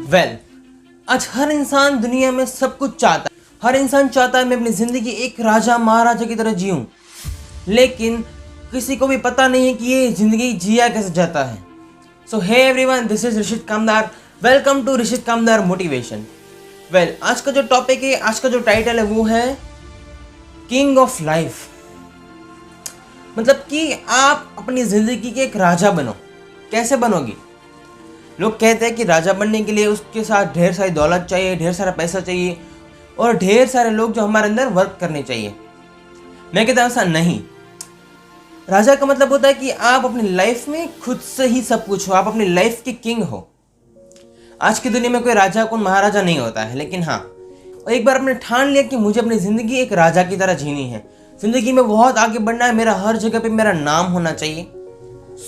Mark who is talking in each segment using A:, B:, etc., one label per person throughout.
A: Well, आज हर इंसान दुनिया में सब कुछ चाहता है। हर इंसान चाहता है मैं अपनी ज़िंदगी एक राजा महाराजा की तरह जीऊँ, लेकिन किसी को भी पता नहीं है कि ये ज़िंदगी जिया कैसे जाता है। So hey everyone, this is Rishit Kamdar. Welcome to Rishit Kamdar motivation. Well, आज का जो टॉपिक है, आज का जो टाइटल है वो है किंग ऑफ लाइफ। मतलब कि आप अपनी ज़िंदगी के एक राजा बनो। कैसे बनोगे? लोग कहते हैं कि राजा बनने के लिए उसके साथ ढेर सारी दौलत चाहिए, ढेर सारा पैसा चाहिए और ढेर सारे लोग जो हमारे अंदर वर्क करने चाहिए। मैं कहता हूँ ऐसा नहीं। राजा का मतलब होता है कि आप अपनी लाइफ में खुद से ही सब कुछ हो, आप अपनी लाइफ के किंग हो। आज की दुनिया में कोई राजा कोई महाराजा नहीं होता है, लेकिन हाँ, और एक बार आपने ठान लिया कि मुझे अपनी ज़िंदगी एक राजा की तरह जीनी है, ज़िंदगी में बहुत आगे बढ़ना है, मेरा हर जगह पे मेरा नाम होना चाहिए।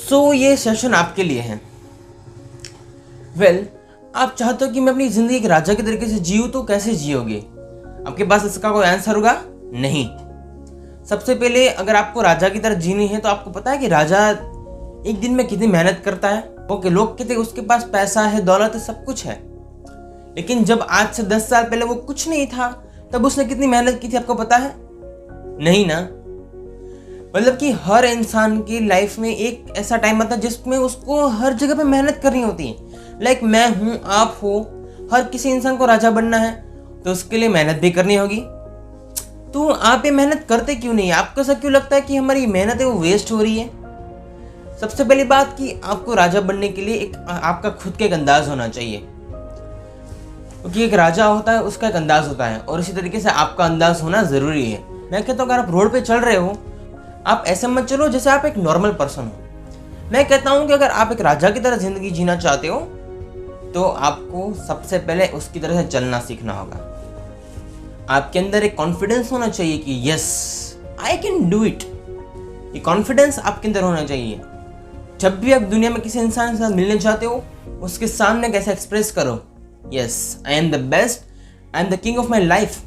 A: सो ये सेशन आपके लिए है। वेल, आप चाहते हो कि मैं अपनी ज़िंदगी एक राजा के तरीके से जीऊँ, तो कैसे जियोगे? आपके पास इसका कोई आंसर होगा? नहीं। सबसे पहले अगर आपको राजा की तरह जीनी है तो आपको पता है कि राजा एक दिन में कितनी मेहनत करता है। ओके, लोग कहते हैं उसके पास पैसा है, दौलत है, सब कुछ है, लेकिन जब आज से 10 साल पहले वो कुछ नहीं था, तब उसने कितनी मेहनत की थी आपको पता है? नहीं ना। मतलब कि हर इंसान की लाइफ में एक ऐसा टाइम आता है जिसमें उसको हर जगह पे मेहनत करनी होती है। लाइक मैं हूँ, आप हो, हर किसी इंसान को राजा बनना है तो उसके लिए मेहनत भी करनी होगी। तो आप ये मेहनत करते क्यों नहीं? आपको ऐसा क्यों लगता है कि हमारी मेहनत है वो वेस्ट हो रही है? सबसे पहली बात कि आपको राजा बनने के लिए एक आपका खुद का एक अंदाज होना चाहिए, क्योंकि एक राजा होता है उसका एक अंदाज होता है, और इसी तरीके से आपका अंदाज होना ज़रूरी है। मैं कहता हूँ अगर आप रोड पे चल रहे हो, आप ऐसे मत चलो जैसे आप एक नॉर्मल पर्सन हो। मैं कहता हूँ कि अगर आप एक राजा की तरह ज़िंदगी जीना चाहते हो तो आपको सबसे पहले उसकी तरह से चलना सीखना होगा। आपके अंदर एक कॉन्फिडेंस होना चाहिए कि yes I can do it. ये कॉन्फिडेंस आपके अंदर होना चाहिए। जब भी आप दुनिया में किसी इंसान के साथ मिलने चाहते हो, उसके सामने कैसे एक्सप्रेस करो, yes I am the best, I am the king of my life.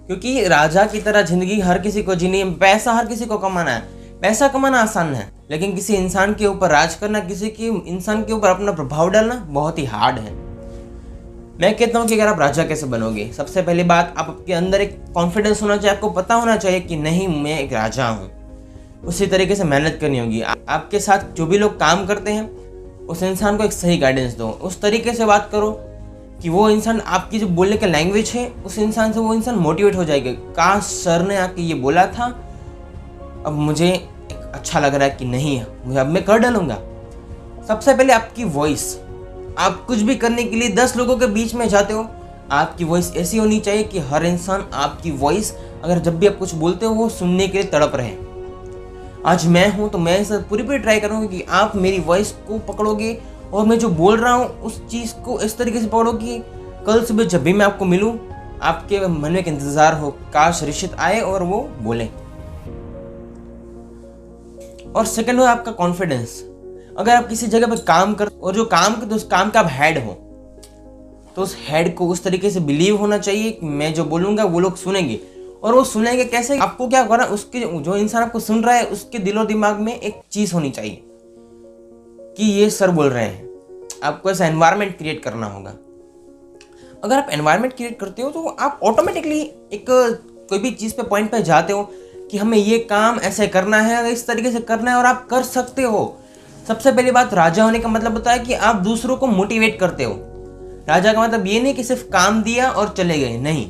A: क्योंकि राजा की तरह जिंदगी हर किसी को जीनी है। पैसा हर किसी को कमाना है, पैसा कमाना आसान है, लेकिन किसी इंसान के ऊपर राज करना, किसी की इंसान के ऊपर अपना प्रभाव डालना बहुत ही हार्ड है। मैं कहता हूँ कि अगर आप राजा कैसे बनोगे, सबसे पहली बात आपके अंदर एक कॉन्फिडेंस होना चाहिए। आपको पता होना चाहिए कि नहीं, मैं एक राजा हूँ। उसी तरीके से मेहनत करनी होगी। आपके साथ जो भी लोग काम करते हैं उस इंसान को एक सही गाइडेंस दो, उस तरीके से बात करो कि वो इंसान आपकी जो बोलने का लैंग्वेज है उस इंसान से वो इंसान मोटिवेट हो जाएगा। काश सर ने आके ये बोला था, अब मुझे अच्छा लग रहा है कि नहीं, मुझे अब मैं कर डालूंगा। सबसे पहले आपकी वॉइस, आप कुछ भी करने के लिए 10 लोगों के बीच में जाते हो, आपकी वॉइस ऐसी होनी चाहिए कि हर इंसान आपकी वॉइस, अगर जब भी आप कुछ बोलते हो, वो सुनने के लिए तड़प रहे। आज मैं हूँ तो मैं इसे पूरी ट्राई करूँगा कि आप मेरी वॉइस को पकड़ोगे और मैं जो बोल रहा हूँ उस चीज़ को इस तरीके से पकड़ो कि कल सुबह जब भी मैं आपको मिलूँ, आपके मन में एक इंतज़ार हो, काश ऋषित आए और वो बोले। और सेकंड हो आपका कॉन्फिडेंस। अगर आप किसी जगह पर काम कर और जो काम करते उस काम का आप हेड हो, तो उस हेड को उस तरीके से बिलीव होना चाहिए कि मैं जो बोलूँगा वो लोग सुनेंगे। और वो सुनेंगे कैसे? आपको क्या करना, उसके जो इंसान आपको सुन रहा है उसके दिलो दिमाग में एक चीज़ होनी चाहिए कि ये सर बोल रहे हैं। आपको ऐसा एनवायरनमेंट क्रिएट करना होगा। अगर आप एनवायरनमेंट क्रिएट करते हो तो आप ऑटोमेटिकली एक कोई भी चीज़ पे पॉइंट पे जाते हो कि हमें ये काम ऐसे करना है, इस तरीके से करना है, और आप कर सकते हो। सबसे पहली बात, राजा होने का मतलब होता है कि आप दूसरों को मोटिवेट करते हो। राजा का मतलब ये नहीं कि सिर्फ काम दिया और चले गए, नहीं,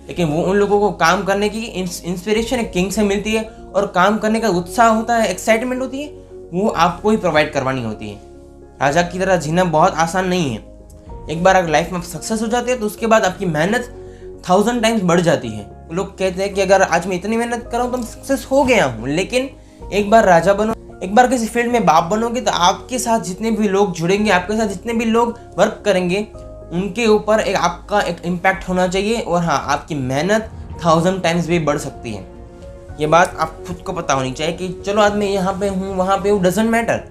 A: लेकिन वो उन लोगों को काम करने की इंस्पिरेशन एक किंग से मिलती है, और काम करने का उत्साह होता है, एक्साइटमेंट होती है, वो आपको ही प्रोवाइड करवानी होती है। राजा की तरह जीना बहुत आसान नहीं है। एक बार अगर लाइफ में सक्सेस हो जाते हैं तो उसके बाद आपकी मेहनत 1000 टाइम्स बढ़ जाती है। लोग कहते हैं कि अगर आज मैं इतनी मेहनत कर रहा हूँ तो मैं सक्सेस हो गया हूँ, लेकिन एक बार राजा बनो, एक बार किसी फील्ड में बाप बनोगे तो आपके साथ जितने भी लोग जुड़ेंगे, आपके साथ जितने भी लोग वर्क करेंगे, उनके ऊपर एक आपका एक इम्पैक्ट होना चाहिए। और हाँ, आपकी मेहनत 1000 टाइम्स भी बढ़ सकती है। ये बात आप खुद को पता होनी चाहिए कि चलो आज मैं यहाँ पे हूँ, वहाँ पे हूँ, डजंट मैटर,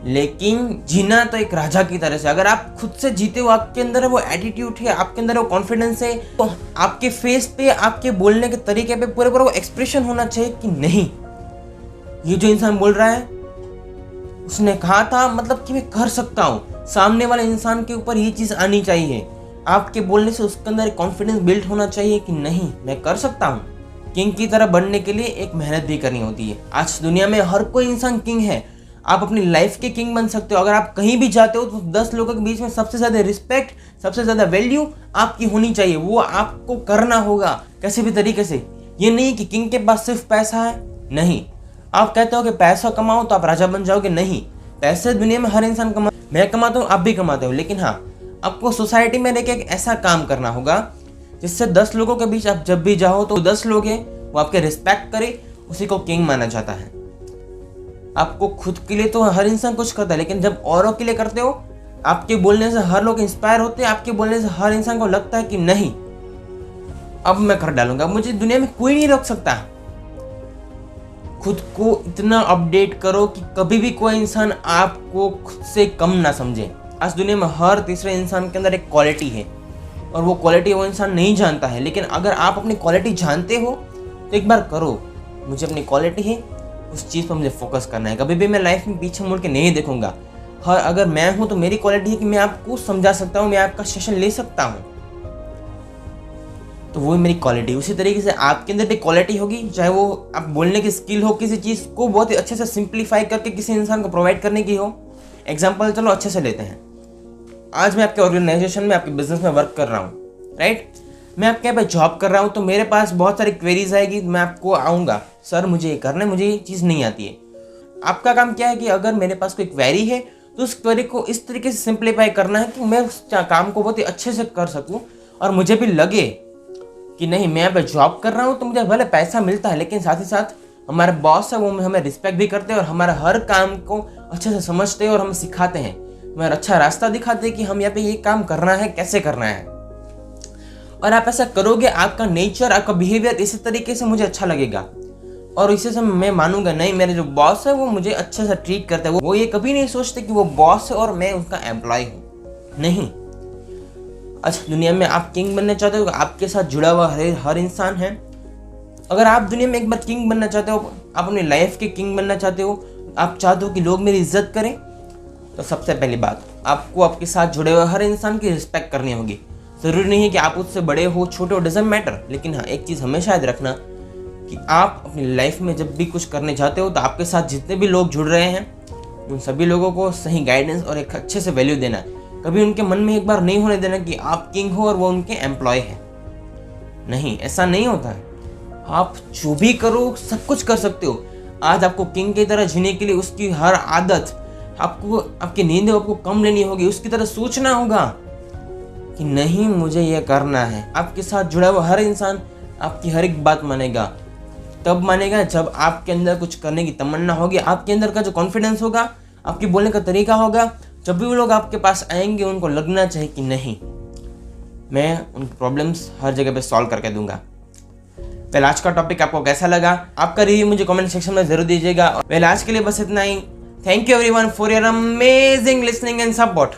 A: लेकिन जीना तो एक राजा की तरह से। अगर आप खुद से जीते हो, आपके अंदर वो एटीट्यूड है, आपके अंदर वो कॉन्फिडेंस है, तो आपके फेस पे, आपके बोलने के तरीके पे पूरा वो एक्सप्रेशन होना चाहिए कि नहीं, ये जो इंसान बोल रहा है उसने कहा था, मतलब कि मैं कर सकता हूँ। सामने वाले इंसान के ऊपर ये चीज़ आनी चाहिए, आपके बोलने से उसके अंदर कॉन्फिडेंस बिल्ड होना चाहिए कि नहीं मैं कर सकता हूँ। किंग की तरह बनने के लिए एक मेहनत भी करनी होती है। आज दुनिया में हर कोई इंसान किंग है, आप अपनी लाइफ के किंग बन सकते हो। अगर आप कहीं भी जाते हो तो 10 लोगों के बीच में सबसे ज़्यादा रिस्पेक्ट, सबसे ज़्यादा वैल्यू आपकी होनी चाहिए। वो आपको करना होगा किसी भी तरीके से। ये नहीं कि किंग के पास सिर्फ पैसा है, नहीं। आप कहते हो कि पैसा कमाओ तो आप राजा बन जाओगे, नहीं। पैसे दुनिया में हर इंसान मैं कमाता हूँ, आप भी कमाते हो, लेकिन हाँ, आपको सोसाइटी में रहकर एक ऐसा काम करना होगा जिससे 10 लोगों के बीच आप जब भी जाओ तो 10 लोग हैं वो आपके रिस्पेक्ट करे, उसी को किंग माना जाता है। आपको खुद के लिए तो हर इंसान कुछ करता है, लेकिन जब औरों के लिए करते हो, आपके बोलने से हर लोग इंस्पायर होते हैं, आपके बोलने से हर इंसान को लगता है कि नहीं अब मैं कर डालूंगा, मुझे दुनिया में कोई नहीं रोक सकता। खुद को इतना अपडेट करो कि कभी भी कोई इंसान आपको खुद से कम ना समझे। आज दुनिया में हर तीसरे इंसान के अंदर एक क्वालिटी है और वो क्वालिटी वो इंसान नहीं जानता है, लेकिन अगर आप अपनी क्वालिटी जानते हो तो एक बार करो, मुझे अपनी क्वालिटी है, उस चीज़ पर मुझे फोकस करना है। कभी भी मैं लाइफ में पीछे मुड़ के नहीं देखूंगा। अगर मैं हूं तो मेरी क्वालिटी है कि मैं आपको समझा सकता हूं, मैं आपका सेशन ले सकता हूं, तो वो मेरी क्वालिटी। उसी तरीके से आपके अंदर भी क्वालिटी होगी, चाहे वो आप बोलने की स्किल हो, किसी चीज़ को बहुत ही अच्छे से सिंप्लीफाई करके किसी इंसान को प्रोवाइड करने की हो। एग्जाम्पल चलो अच्छे से लेते हैं। आज मैं आपके ऑर्गेनाइजेशन में, आपके बिजनेस में वर्क कर रहा हूँ, राइट। मैं आपके यहाँ पे जॉब कर रहा हूँ तो मेरे पास बहुत सारी क्वेरीज आएगी, मैं आपको आऊँगा, सर मुझे ये करना है, मुझे ये चीज़ नहीं आती है। आपका काम क्या है कि अगर मेरे पास कोई क्वेरी है तो उस क्वेरी को इस तरीके से सिंप्लीफाई करना है कि मैं उस काम को बहुत ही अच्छे से कर सकूँ और मुझे भी लगे कि नहीं मैं यहाँ पे जॉब कर रहा हूँ तो मुझे भले पैसा मिलता है, लेकिन साथ ही साथ हमारे बॉस है वो हमें रिस्पेक्ट भी करते हैं और हमारा हर काम को अच्छे से समझते हैं और हमें सिखाते हैं, हमें अच्छा रास्ता दिखाते हैं कि हम यहाँ पे ये काम करना है, कैसे करना है। और आप ऐसा करोगे, आपका नेचर, आपका बिहेवियर इसी तरीके से मुझे अच्छा लगेगा और इसी से मैं मानूंगा नहीं मेरे जो बॉस है वो मुझे अच्छे से ट्रीट करते हैं। वो ये कभी नहीं सोचते कि वो बॉस है और मैं उसका एम्प्लॉय हूँ, नहीं। अच्छा, दुनिया में आप किंग बनना चाहते हो, आपके साथ जुड़ा हुआ हर इंसान है। अगर आप दुनिया में एक बार किंग बनना चाहते हो, आप अपनी लाइफ के किंग बनना चाहते हो, आप चाहते हो कि लोग मेरी इज्जत करें, तो सबसे पहली बात आपको आपके साथ जुड़े हुए हर इंसान की रिस्पेक्ट करनी होगी। ज़रूरी नहीं है कि आप उससे बड़े हो, छोटे हो, डजंट मैटर, लेकिन हाँ एक चीज़ हमेशा याद रखना कि आप अपनी लाइफ में जब भी कुछ करने जाते हो तो आपके साथ जितने भी लोग जुड़ रहे हैं उन सभी लोगों को सही गाइडेंस और एक अच्छे से वैल्यू देना। कभी उनके मन में एक बार नहीं होने देना कि आप किंग हो और वो उनके एम्प्लॉय हैं, नहीं, ऐसा नहीं होता है। आप जो भी करो सब कुछ कर सकते हो। आज आपको किंग की तरह जीने के लिए उसकी हर आदत, आपको आपकी नींद आपको कम लेनी होगी, उसकी तरह सोचना होगा कि नहीं मुझे ये करना है। आपके साथ जुड़ा हुआ हर इंसान आपकी हर एक बात मानेगा, तब मानेगा जब आपके अंदर कुछ करने की तमन्ना होगी, आपके अंदर का जो कॉन्फिडेंस होगा, आपके बोलने का तरीका होगा। जब भी वो लोग आपके पास आएंगे उनको लगना चाहिए कि नहीं मैं उनकी प्रॉब्लम्स हर जगह पे सॉल्व करके दूंगा। वेल, आज का टॉपिक आपको कैसा लगा? आपका रिव्यू मुझे कमेंट सेक्शन में जरूर दीजिएगा। वेल, आज के लिए बस इतना ही। Thank you everyone for your amazing listening and support.